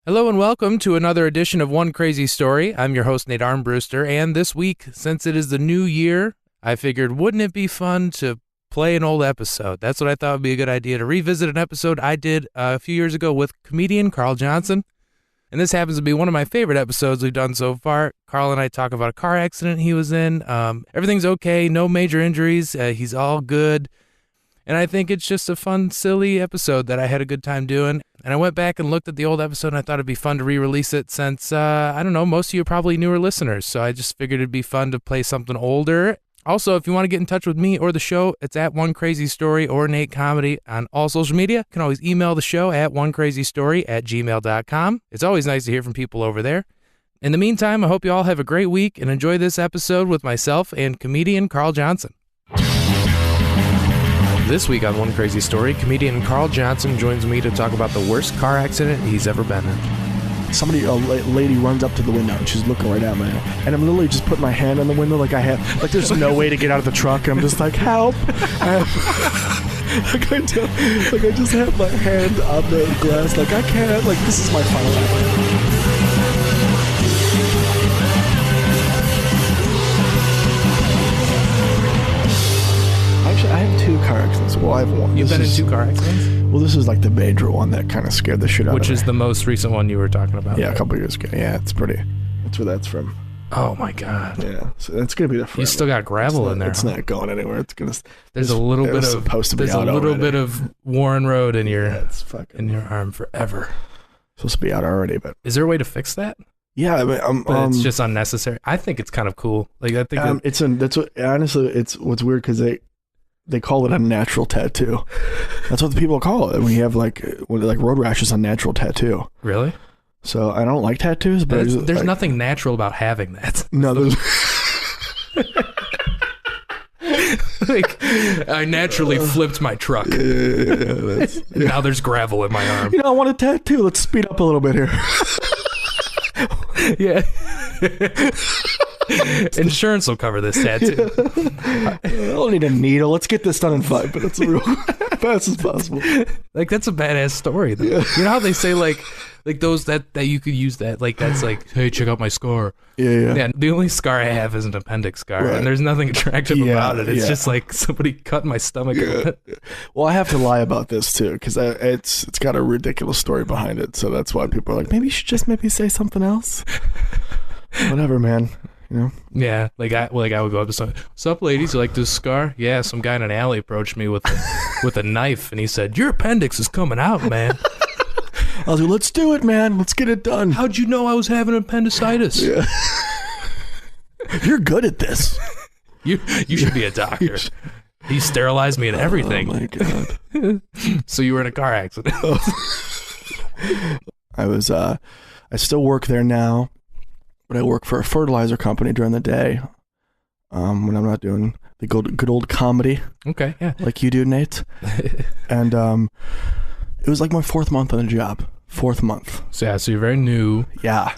Hello and welcome to another edition of One Crazy Story. I'm your host, Nate Armbruster, and this week, since it is the new year, I figured, wouldn't it be fun to play an old episode? That's what I thought would be a good idea, to revisit an episode I did a few years ago with comedian Carl Johnson. And this happens to be one of my favorite episodes we've done so far. Carl and I talk about a car accident he was in. Everything's okay, no major injuries. He's all good. And I think it's just a fun, silly episode that I had a good time doing. And I went back and looked at the old episode, and I thought it'd be fun to re-release it since, I don't know, most of you are probably newer listeners. So I just figured it'd be fun to play something older. Also, if you want to get in touch with me or the show, it's at One Crazy Story or Nate Comedy on all social media. You can always email the show at onecrazystory@gmail.com. It's always nice to hear from people over there. In the meantime, I hope you all have a great week and enjoy this episode with myself and comedian Carl Johnson. This week on One Crazy Story, comedian Carl Johnson joins me to talk about the worst car accident he's ever been in. A lady runs up to the window and she's looking right at me, and I'm literally just putting my hand on the window like there's no way to get out of the truck, and I'm just like, help! I just have my hand on the glass, like I can't, like this is my final act. Actually, I have two car accidents. Well, I have one. You've been in two car accidents? Well, this is like the major one that kind of scared the shit out of me. Which is the most recent one you were talking about. Yeah, right? A couple years ago. Yeah, it's pretty. That's where that's from. Oh my God. Yeah, so that's gonna be the. You still got gravel in there. It's not going anywhere. It's gonna. There's a little bit of. There's a little bit of Warren Road in your. Yeah, it's fucking in your arm forever. Supposed to be out already, but. Is there a way to fix that? Yeah, I mean, but it's just unnecessary. I think it's kind of cool. Like I think honestly, it's what's weird because they call it a natural tattoo. That's what the people call it when you have like road rashes, a natural tattoo. Really? So I don't like tattoos, but there's nothing natural about having that. No, there's. Like I naturally flipped my truck. Yeah. Now there's gravel in my arm. I want a tattoo. Let's speed up a little bit here. Yeah. Insurance will cover this tattoo. I don't need a needle. Let's get this done in 5 minutes, real fast as possible. Like that's a badass story, though. Yeah. You know how they say like those that you could use that, like that's like, hey, check out my scar. Yeah. The only scar I have is an appendix scar, right. And there's nothing attractive about it. It's just like somebody cut my stomach. Yeah. Well, I have to lie about this too because it's got a ridiculous story behind it. So that's why people are like, maybe you should just maybe say something else. Whatever, man. You know? Yeah, like I would go up to someone, what's up, ladies? You like this scar? Yeah, some guy in an alley approached me with a knife, and he said, your appendix is coming out, man. I was like, let's do it, man. Let's get it done. How'd you know I was having appendicitis? Yeah. You're good at this. You should be a doctor. He sterilized me and everything. Oh, my God. So you were in a car accident. I still work there now. But I work for a fertilizer company during the day when I'm not doing the good old comedy. Okay, yeah. Like you do, Nate. And it was like my 4th month on the job. 4th month. So you're very new. Yeah.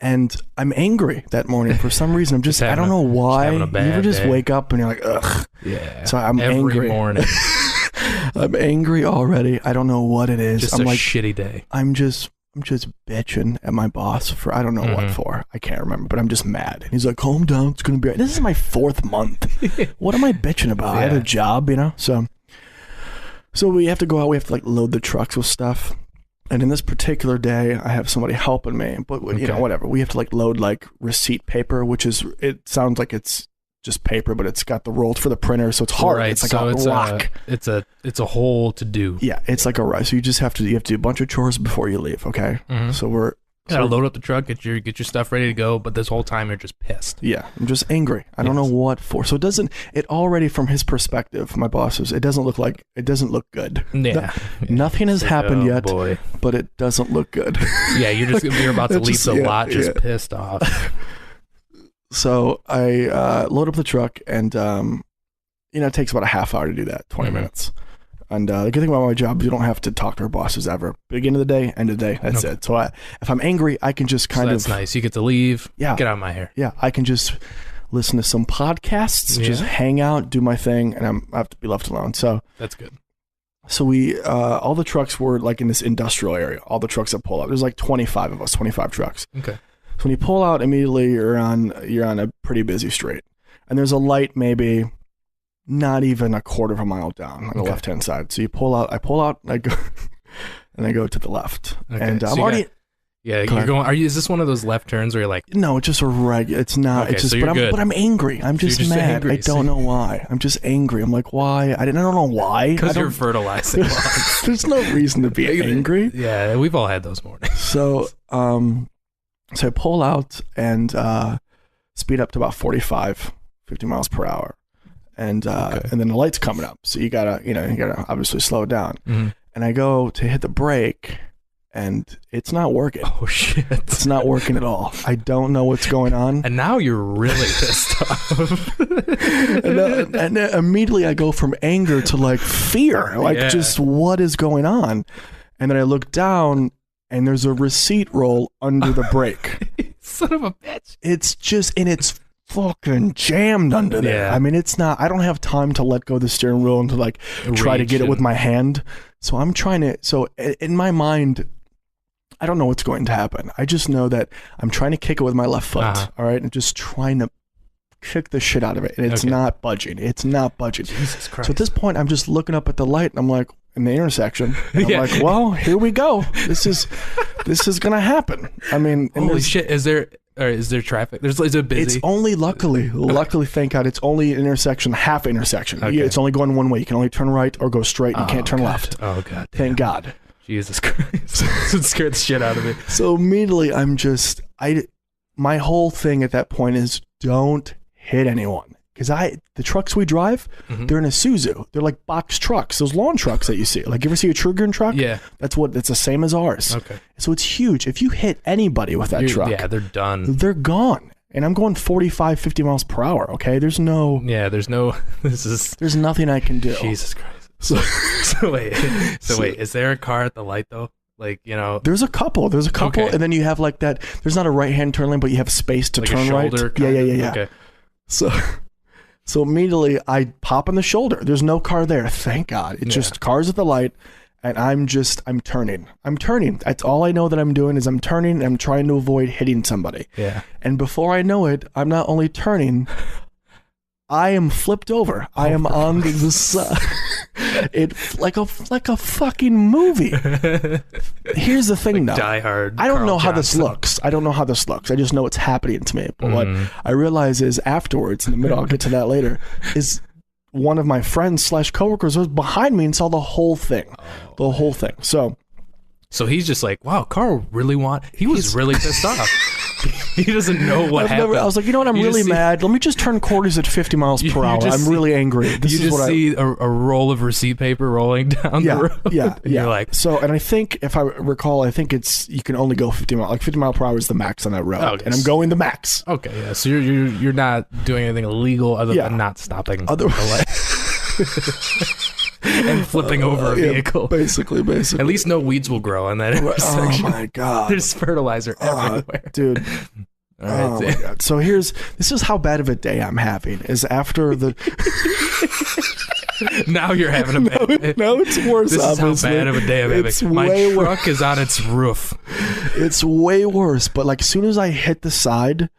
And I'm angry that morning for some reason. I don't know why. You ever just wake up and you're like, ugh. Yeah. So I'm angry. Every morning. I'm angry already. I don't know what it is. Just a shitty day. I'm just bitching at my boss for I don't know what for. I can't remember, but I'm just mad. And he's like, calm down. It's going to be... This is my 4th month. What am I bitching about? Yeah. I have a job, So we have to go out. We have to load the trucks with stuff. And in this particular day, I have somebody helping me. But, whatever. We have to load receipt paper, which is... It sounds like it's just paper, but it's got the rolls for the printer, so it's hard. Right, it's like a rock. It's a whole to do. Yeah, it's like a rock. So you just have to do a bunch of chores before you leave. Okay, so we're gotta load up the truck, get your stuff ready to go. But this whole time you're just pissed. Yeah, I'm just angry. I don't know what for. So it already from his perspective, my boss's, it doesn't look good. Yeah, nothing has happened yet, boy. But it doesn't look good. Yeah, you're about to leave the lot just pissed off. So I load up the truck, and it takes about a half hour to do that, 20 minutes. And the good thing about my job is you don't have to talk to our bosses ever. Beginning of the day, end of the day, that's it. So if I'm angry, I can just that's nice. You get to leave. Yeah. Get out of my hair. Yeah, I can just listen to some podcasts, just hang out, do my thing, and I have to be left alone. So that's good. So we, all the trucks were like in this industrial area. All the trucks that pull up. There's like 25 of us, 25 trucks. Okay. So when you pull out, immediately you're on a pretty busy street, and there's a light maybe not even a quarter of a mile down on the left-hand side. So you pull out, I pull out, I go, and I go to the left, and so I'm already. Go you're going. Is this one of those left turns where you're like? No, it's just a regular. It's not. Okay, it's just. so you're good. But I'm angry. I'm just mad. Angry. I don't know why. I'm just angry. I'm like, why? I don't know why. Because you're fertilizing. There's no reason to be angry. Yeah, we've all had those mornings. So, so I pull out and speed up to about 45, 50 miles per hour, and then the light's coming up. So you gotta obviously slow it down. Mm-hmm. And I go to hit the brake, and it's not working. Oh shit! It's not working at all. I don't know what's going on. And now you're really pissed off. and then immediately I go from anger to like fear, like just what is going on? And then I look down, and there's a receipt roll under the brake. Son of a bitch! It's just, and it's fucking jammed under there. Yeah. I mean, it's not. I don't have time to let go of the steering wheel and to like try to get it with my hand. So I'm trying to. So in my mind, I don't know what's going to happen. I just know that I'm trying to kick it with my left foot. All right, and just trying to kick the shit out of it, and it's not budging. It's not budging. Jesus Christ! So at this point, I'm just looking up at the light, and I'm like, in the intersection, and I'm like, well, here we go. This is gonna happen. I mean, holy shit! Is there traffic? Is it busy? It's only luckily, thank God, it's only an intersection, half intersection. Okay. It's only going one way. You can only turn right or go straight. You can't turn left. Oh God! Thank God. Jesus Christ! It scared the shit out of me. So immediately, my whole thing at that point is don't hit anyone, because the trucks we drive, they're in Isuzu. They're like box trucks, those lawn trucks that you see. Like, you ever see a Trugreen truck? Yeah, it's the same as ours. Okay, so it's huge. If you hit anybody with that truck, they're done. They're gone. And I'm going 45, 50 miles per hour. Okay, there's nothing I can do. Jesus Christ. So wait, is there a car at the light though? Like, there's a couple, okay. And then you have like that. There's not a right-hand turn lane, but you have space to like turn right. Yeah. Okay. So immediately I pop on the shoulder. There's no car there. Thank God. It's just cars at the light, and I'm turning. That's all I know that I'm doing is I'm turning, and I'm trying to avoid hitting somebody. Yeah. And before I know it, I'm not only turning, I am flipped over. I am on the side. It's like a fucking movie. Here's the thing, though. Die Hard. I don't know how Johnson. this looks. I just know it's happening to me. But what I realize is afterwards, in the middle, I'll get to that later, is one of my friends / coworkers was behind me and saw the whole thing. The whole thing. So he's just like, wow, Carl he was really pissed off. He doesn't know what happened. I was like, you know what? I'm really mad. Let me just turn quarters at 50 miles per hour. I'm really angry. You just see a roll of receipt paper rolling down the road. Yeah. You're like, so, and I think if I recall, you can only go 50 miles. Like 50 mile per hour is the max on that road, and I'm going the max. Okay, yeah. So you're not doing anything illegal other than not stopping. And flipping over a vehicle. Basically. At least no weeds will grow on that intersection. Oh my God. There's fertilizer everywhere. Dude. All right, oh my God. So this is how bad of a day I'm having, is after the... Now you're having a bad day. No, it's worse. This is how bad of a day I'm having. My truck is on its roof. It's way worse, but like as soon as I hit the side,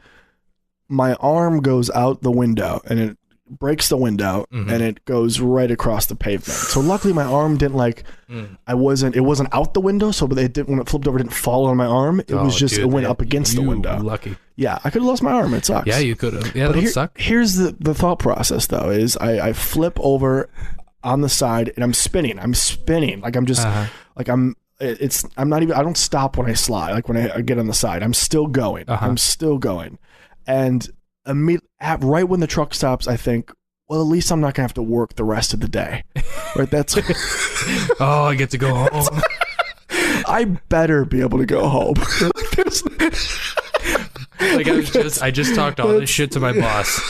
my arm goes out the window, and it breaks the window, and it goes right across the pavement. So luckily my arm didn't it wasn't out the window, so when it flipped over, it didn't fall on my arm. It was just, it went up against the window. Lucky. Yeah, I could have lost my arm. It sucks. Yeah, you could have. Yeah, that would suck. Here's the thought process though, is I flip over on the side, and I'm spinning. Like I'm just, like I'm not even, I don't stop when I slide. Like when I get on the side, I'm still going. And right when the truck stops, I think, well, at least I'm not gonna have to work the rest of the day. Right? That's oh, I get to go home. I better be able to go home. Like I just talked all this shit to my boss.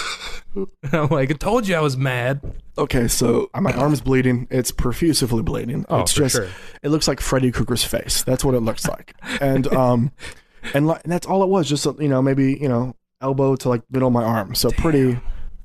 I'm like, I told you I was mad. Okay, so my arm's bleeding. It's profusely bleeding. Oh, it's just, sure. It looks like Freddy Krueger's face. That's what it looks like. And that's all it was. Just maybe elbow to like middle of my arm. So pretty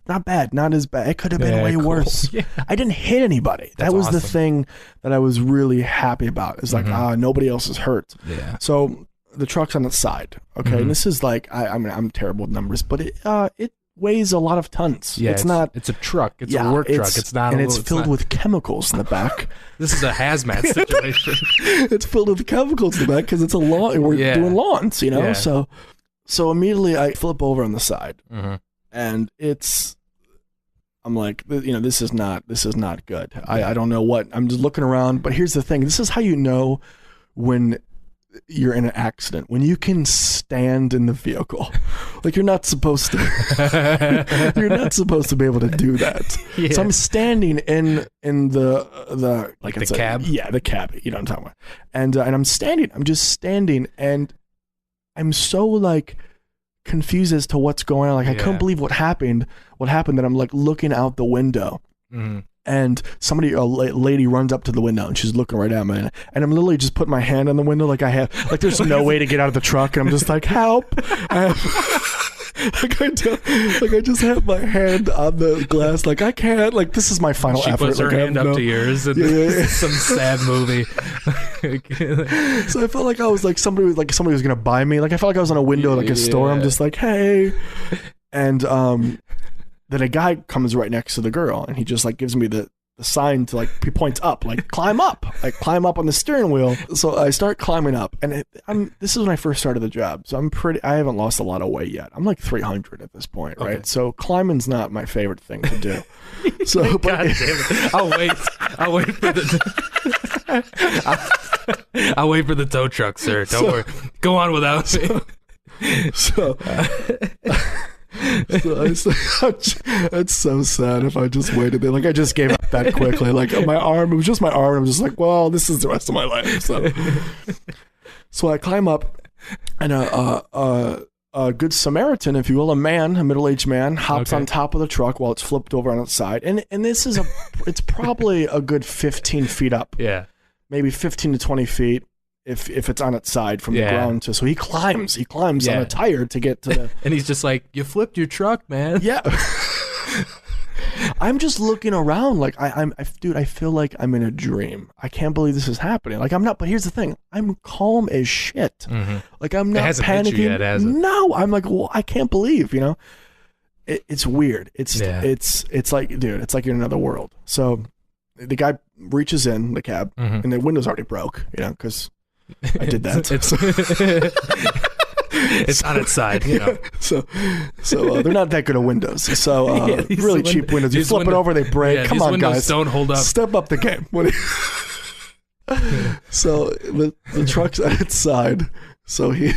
not bad, not as bad. It could have been way worse. Yeah. I didn't hit anybody. That was the thing that I was really happy about. It's like, nobody else is hurt. Yeah. So the truck's on its side. Okay. And this is like, I mean, I'm terrible with numbers, but it weighs a lot of tons. Yeah, it's not. It's a truck. It's a work truck. It's not. And it's filled with chemicals in the back. This is a hazmat situation. It's filled with chemicals in the back because it's a lawn. We're doing lawns, you know. Yeah. So immediately I flip over on the side, and I'm like, you know, this is not good. I don't know what. I'm just looking around, but here's the thing. This is how you know when you're in an accident, when you can stand in the vehicle. Like, you're not supposed to. You're not supposed to be able to do that. Yeah. So I'm standing in the like the cab. Yeah, the cab. You know what I'm talking about. And I'm standing. I'm just standing, and I'm so like confused as to what's going on. Like, I couldn't believe what happened. That I'm like looking out the window. And a lady runs up to the window and she's looking right at me, and I'm literally just putting my hand on the window like there's no way to get out of the truck, and I'm just like, help. I just have my hand on the glass, like I can't, like this is my final effort. She puts her hand up to yours, and some sad movie. So I felt like I was like somebody was gonna buy me. Like I felt like I was on a window like a store. I'm just like, hey, and then a guy comes right next to the girl, and he just like gives me the sign to like, he points up, like climb up on the steering wheel. So I start climbing up, and this is when I first started the job. So I haven't lost a lot of weight yet. I'm like 300 at this point, right? Okay. So climbing's not my favorite thing to do. So, God damn it. I'll wait for I'll wait for the tow truck, sir. Don't worry. Go on without me. It's so sad if I just waited there. Like I just gave up that quickly. Like it was just my arm. I'm just like, well, this is the rest of my life. So I climb up, and a good Samaritan, if you will, a middle-aged man, hops on top of the truck while it's flipped over on its side. And this is it's probably a good 15 feet up. Yeah, maybe 15 to 20 feet. If it's on its side from the ground so he climbs on a tire to get to the and he's just like, you flipped your truck, man. Yeah. I'm just looking around like dude, I feel like I'm in a dream. I can't believe this is happening. Like I'm not, but here's the thing, I'm calm as shit. Like I'm not panicking. Hit you yet, has it? No, I'm like, well, I can't believe, you know. It's weird. It's like, dude, it's like you're in another world. So the guy reaches in the cab, and the window's already broke, you know, because I did that. It's on its side, you know. So they're not that good at windows. So really cheap windows. You flip it over, they break. Yeah, Come on, guys. Don't hold up. Step up the game. So the truck's at its side. So he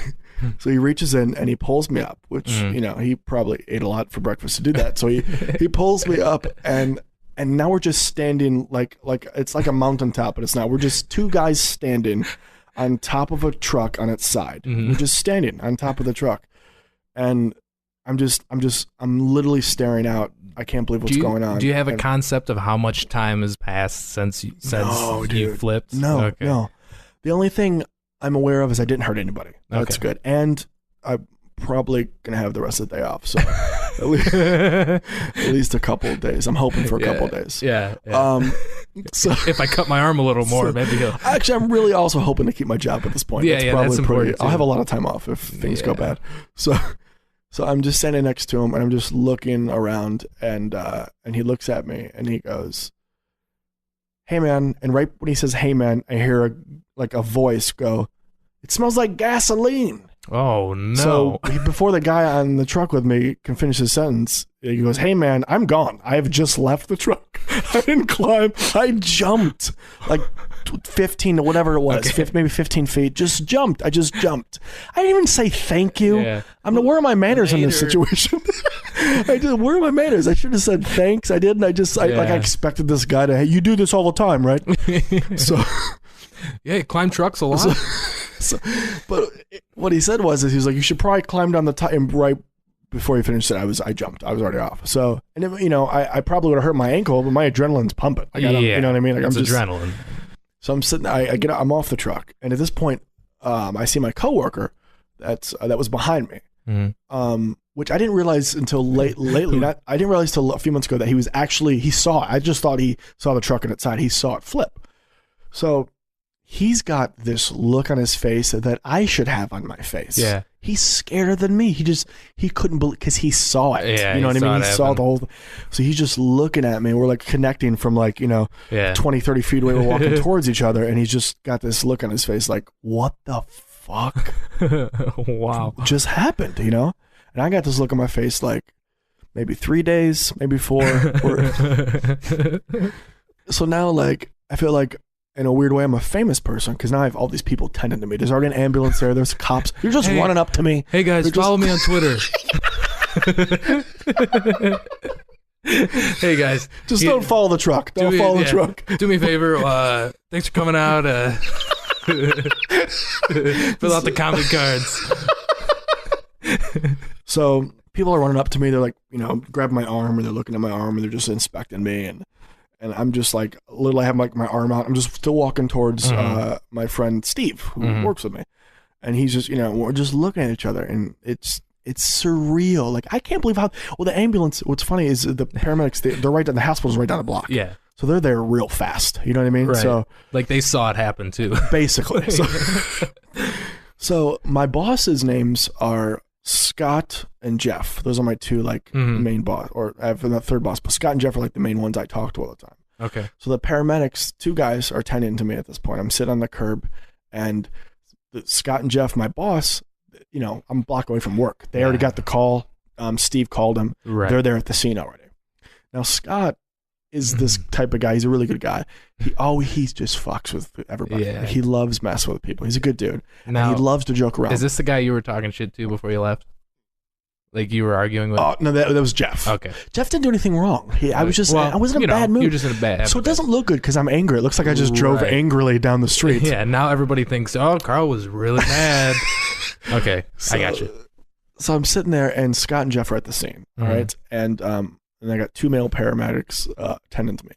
reaches in and he pulls me up, which you know, he probably ate a lot for breakfast to do that. So he pulls me up, and now we're just standing like it's like a mountaintop, but it's not. We're just two guys standing on top of a truck on its side. We're just standing on top of the truck, and I'm literally staring out. I can't believe what's going on. Do you have a concept of how much time has passed since you flipped? No. The only thing I'm aware of is I didn't hurt anybody. That's good, and I'm probably gonna have the rest of the day off. So at least a couple of days. I'm hoping for a couple of days. Yeah. So if I cut my arm a little more, maybe he'll. Actually, I'm really also hoping to keep my job at this point. Yeah, that's important. I'll have a lot of time off if things go bad. So I'm just standing next to him, and I'm just looking around, and he looks at me, and he goes, "Hey, man!" And right when he says, "Hey, man," I hear a voice go, "It smells like gasoline." Oh no! So before the guy on the truck with me can finish his sentence, he goes, "Hey man, I'm gone. I have just left the truck. I didn't climb. I jumped like 15 or whatever it was, maybe 15 feet. Just jumped. I just jumped. I didn't even say thank you. Yeah. Where are my manners in this situation? Where are my manners? I should have said thanks. I didn't. I expected this guy to. Hey, you do this all the time, right? So yeah, you climb trucks a lot. But what he said was he was like, you should probably climb down the top. And right before he finished it, I jumped. I was already off. So, and if, you know, I probably would have hurt my ankle, but my adrenaline's pumping. You know what I mean? It's adrenaline. So I'm sitting. I get. I'm off the truck, and at this point, I see my coworker that was behind me, which I didn't realize until lately. I didn't realize till a few months ago that he saw it. I just thought he saw the truck on its side. He saw it flip. So he's got this look on his face that I should have on my face. Yeah. He's scarier than me. He couldn't believe, because he saw it. Yeah, you know what I mean? He happen. saw the whole thing. So he's just looking at me. We're like connecting from 20, 30 feet away. We're walking towards each other, and he's just got this look on his face like, what the fuck? Wow. Just happened, And I got this look on my face like maybe 3 days, maybe 4. So now I feel like, in a weird way, I'm a famous person because now I have all these people tending to me. There's already an ambulance there. There's cops. You're just running up to me. Hey guys, follow me on Twitter. Hey guys, just don't follow the truck. Don't follow the truck. Do me a favor. Thanks for coming out. Fill out the comment cards. So people are running up to me. They're like, grabbing my arm, and they're looking at my arm, and they're just inspecting me, and I'm just like, literally I have my arm out. I'm just still walking towards my friend Steve, who works with me. And he's just, we're just looking at each other, and it's surreal. Like, I can't believe the ambulance, what's funny is the paramedics, they're right down, the hospital's right down the block. Yeah. So they're there real fast. You know what I mean? Right. So they saw it happen too. Basically. So my boss's names are Scott and Jeff. Those are my two main boss, or I have a third boss, but Scott and Jeff are the main ones I talk to all the time. Okay. So the paramedics, 2 guys are tending to me at this point. I'm sitting on the curb, and Scott and Jeff, my boss, I'm a block away from work. They already got the call. Steve called them. Right. They're there at the scene already. Now Scott is this type of guy. He's a really good guy. He just fucks with everybody. Yeah. He loves messing with people. He's a good dude. Now, and he loves to joke around. Is this the guy you were talking shit to before you left? You were arguing with? Oh, no, that was Jeff. Okay. Jeff didn't do anything wrong. I was in a bad mood. You're just in a bad So it doesn't look good because I'm angry. It looks like I just drove angrily down the street. Yeah, now everybody thinks, oh, Carl was really mad. Okay, I got you. So I'm sitting there, and Scott and Jeff are at the scene, all right? And I got 2 male paramedics tending to me.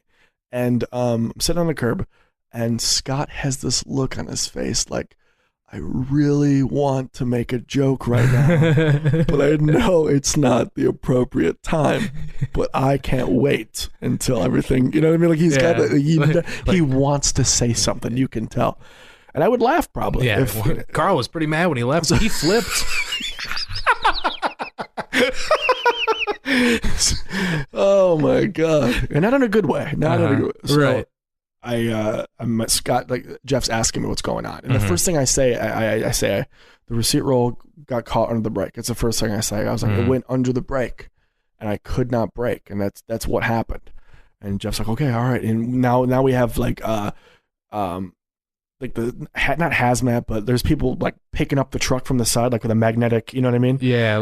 And I'm sitting on the curb, and Scott has this look on his face like, I really want to make a joke right now, but I know it's not the appropriate time, but I can't wait until everything, you know what I mean? He's got he wants to say something, you can tell. And I would laugh probably. Yeah, Carl was pretty mad when he left, so he flipped. Oh my God. And not in a good way. Not in a good way. So, right. I'm Scott, Jeff's asking me what's going on. And the first thing I say, I say, the receipt roll got caught under the brake. It's the first thing I say. I was like, it went under the brake, and I could not brake. And that's what happened. And Jeff's like, okay, all right. And now we have not hazmat, but there's people picking up the truck from the side, with a magnetic, you know what I mean? Yeah,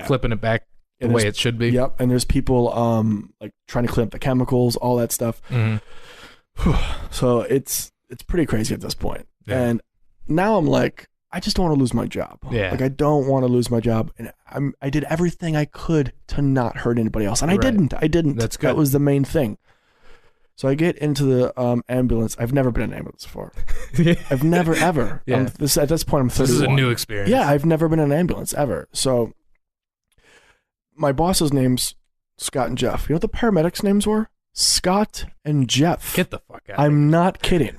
flipping it back the way it should be. Yep. And there's people trying to clean up the chemicals, all that stuff. So it's pretty crazy at this point. Yeah. And now I'm like, I just don't want to lose my job. Yeah. I don't want to lose my job. And I did everything I could to not hurt anybody else. And I didn't. That's good. That was the main thing. So I get into the ambulance. I've never been in an ambulance before. I've never, ever. Yeah. At this point, I'm 31. This is a new experience. Yeah, I've never been in an ambulance, ever. So my boss's name's Scott and Jeff. You know what the paramedics' names were? Scott and Jeff. Get the fuck out. I'm not kidding.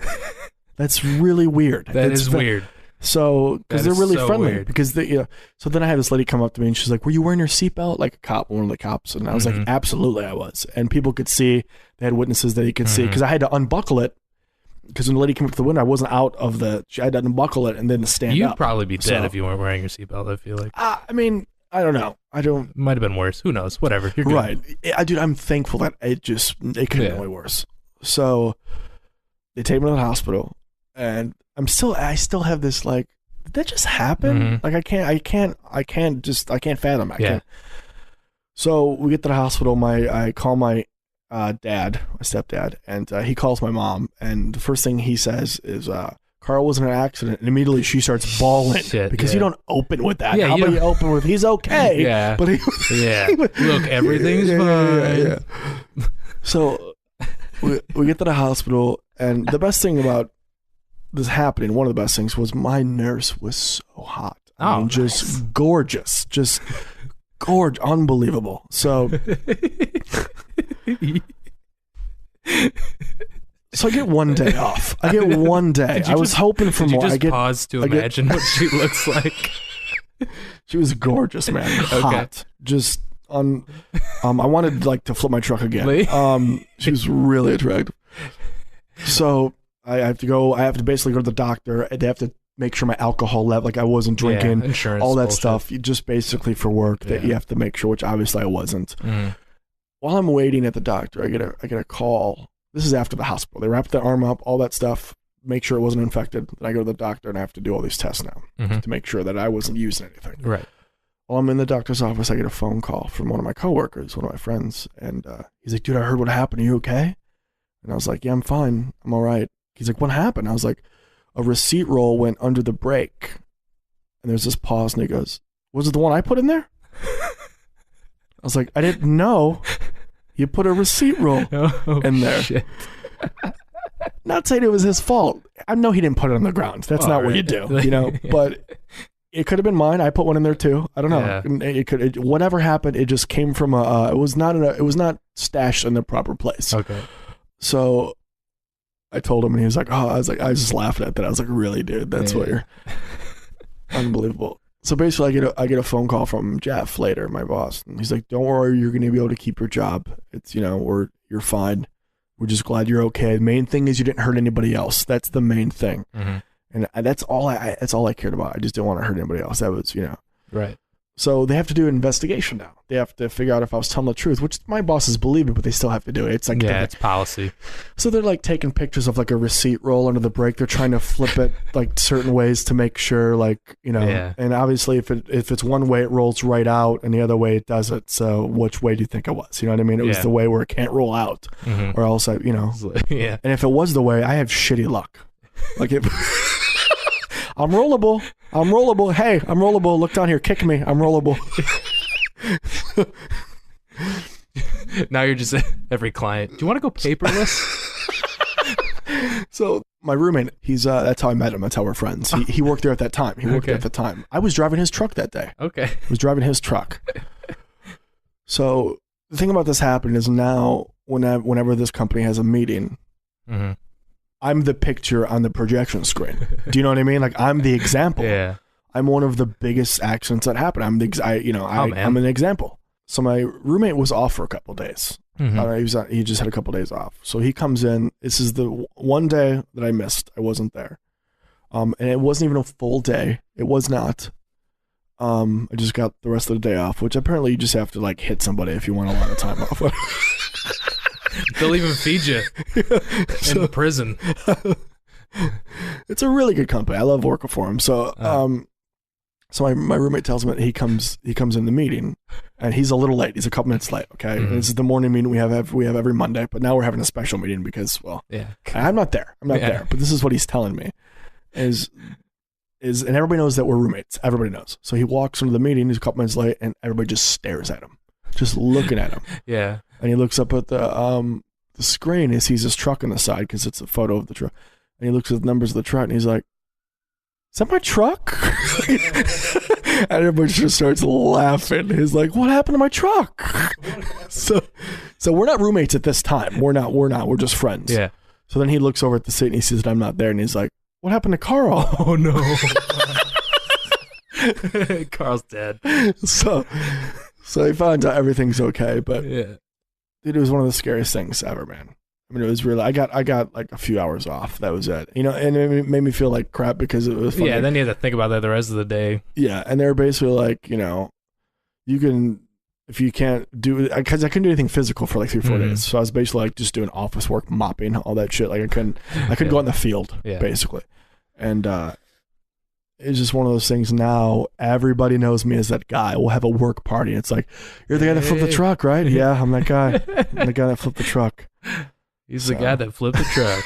That's really weird. That is weird. So, because they're really friendly. Weird. Because so then I had this lady come up to me, and she's like, "Were you wearing your seatbelt?" Like a cop, one of the cops, and I was like, "Absolutely, I was." And people could see. They had witnesses that you could see, because I had to unbuckle it. Because when the lady came up to the window, I wasn't out of I had to unbuckle it and then stand up. You'd probably be dead if you weren't wearing your seatbelt. I feel like. I mean, I don't know. Might have been worse. Who knows? Whatever. You're good. Right. Dude, I'm thankful that it could have been way worse. So they take me to the hospital, and I still have this did that just happen? I can't fathom it. Yeah. So we get to the hospital. I call my dad, my stepdad, and he calls my mom, and the first thing he says is, Carl was in an accident, and immediately she starts bawling. Because you don't open with that. Yeah, how about you open with, he's okay? Yeah. But Look, everything's fine. Yeah. So we get to the hospital, and the best thing about this happening, one of the best things, was my nurse was so hot. I mean, just gorgeous. Just gorgeous. Unbelievable. So... So I get one day off. I get one day. I was hoping for more. Did you just pause to imagine what she looks like? She was gorgeous, man. Hot. Just on. I wanted like to flip my truck again. She was really attractive. So I have to basically go to the doctor. They have to make sure my alcohol level, like I wasn't drinking, insurance, all that bullshit. stuff. Just basically for work that you have to make sure, which obviously I wasn't. While I'm waiting at the doctor, I get a call. This is after the hospital. They wrap the arm up, all that stuff, make sure it wasn't infected. Then I go to the doctor and I have to do all these tests now to make sure that I wasn't using anything. Right. While I'm in the doctor's office, I get a phone call from one of my coworkers, one of my friends, and he's like, "Dude, I heard what happened. Are you okay?" And I was like, "Yeah, I'm fine. I'm all right." He's like, "What happened?" I was like, "A receipt roll went under the brake." And there's this pause, and he goes, "Was it the one I put in there?" I was like, "I didn't know you put a receipt roll in there." Shit. Not saying it was his fault. I know he didn't put it on the ground. That's not what you do, you know. But it could have been mine. I put one in there too. I don't know. Yeah. It could. Whatever happened, it just came from a. It was not stashed in the proper place. Okay. So I told him, and he was like, "Oh," I was just laughing at that. I was like, "Really, dude? That's what you're." Unbelievable. So basically, I get a phone call from Jeff later, my boss, and he's like, "Don't worry, you're going to be able to keep your job. It's you're fine. We're just glad you're okay. The main thing is you didn't hurt anybody else. That's the main thing." And that's all I cared about. I just didn't want to hurt anybody else. That was right. So they have to do an investigation now. They have to figure out if I was telling the truth, which my bosses believe it, but they still have to do it. It's like it's policy. So they're like taking pictures of like a receipt roll under the brake. They're trying to flip it like certain ways to make sure, like And obviously, if it's one way, it rolls right out, and the other way it doesn't. So which way do you think it was? You know what I mean? It was the way where it can't roll out, or else And if it was the way, I have shitty luck. Like it. I'm rollable. Hey, I'm rollable. Look down here. Kick me. I'm rollable. Now you're just every client. Do you want to go paperless? So my roommate, he's that's how I met him. That's how we're friends. He worked there at that time. I was driving his truck that day. Okay. I was driving his truck. So the thing about this happening is now whenever this company has a meeting, I'm the picture on the projection screen. Do you know what I mean? Like I'm the example. Yeah. I'm one of the biggest accidents that happened. I'm an example. So my roommate was off for a couple of days. He just had a couple of days off. So he comes in. This is the one day that I missed. I wasn't there. And it wasn't even a full day. It was not. I just got the rest of the day off, which apparently you just have to like hit somebody if you want a lot of time off. They'll even feed you in prison. It's a really good company. I love working for him. So, so my roommate tells me that he comes in the meeting, and he's a little late. He's a couple minutes late. Okay, This is the morning meeting we have every Monday, but now we're having a special meeting because I'm not there. There. But this is what he's telling me, is and everybody knows that we're roommates. Everybody knows. So he walks into the meeting. He's a couple minutes late, and everybody just stares at him, just looking at him. Yeah. And he looks up at the screen and sees his truck on the side because it's a photo of the truck. And he looks at the numbers of the truck and he's like, "Is that my truck?" And everybody just starts laughing. He's like, "What happened to my truck?" So we're not roommates at this time. We're not. We're just friends. Yeah. So then he looks over at the seat and he sees that I'm not there and he's like, "What happened to Carl?" Oh no. Carl's dead. So he finds out everything's okay, but dude, it was one of the scariest things ever, man. I mean, it was really. I got like a few hours off. That was it. And it made me feel like crap because it was funny. Yeah, then you had to think about that the rest of the day. Yeah, and they were basically like, you can, if you can't do, because I couldn't do anything physical for like 3-4 days. So I was basically like just doing office work, mopping, all that shit. Like I couldn't go out in the field, basically. And it's just one of those things now. Everybody knows me as that guy. We'll have a work party. It's like, "You're the guy that flipped the truck, right?" "Yeah, I'm that guy. I'm the guy that flipped the truck." He's the guy that flipped the truck.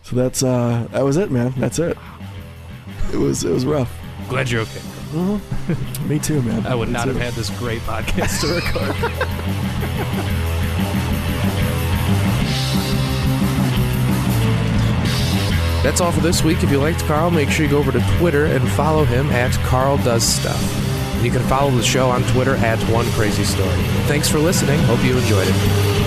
So that's that was it, man. That's it. It was rough. Glad you're okay. Mm-hmm. Me too, man. I would not have had this great podcast to record. That's all for this week. If you liked Carl, make sure you go over to Twitter and follow him at CarlDoesStuff. And you can follow the show on Twitter at OneCrazyStory. Thanks for listening. Hope you enjoyed it.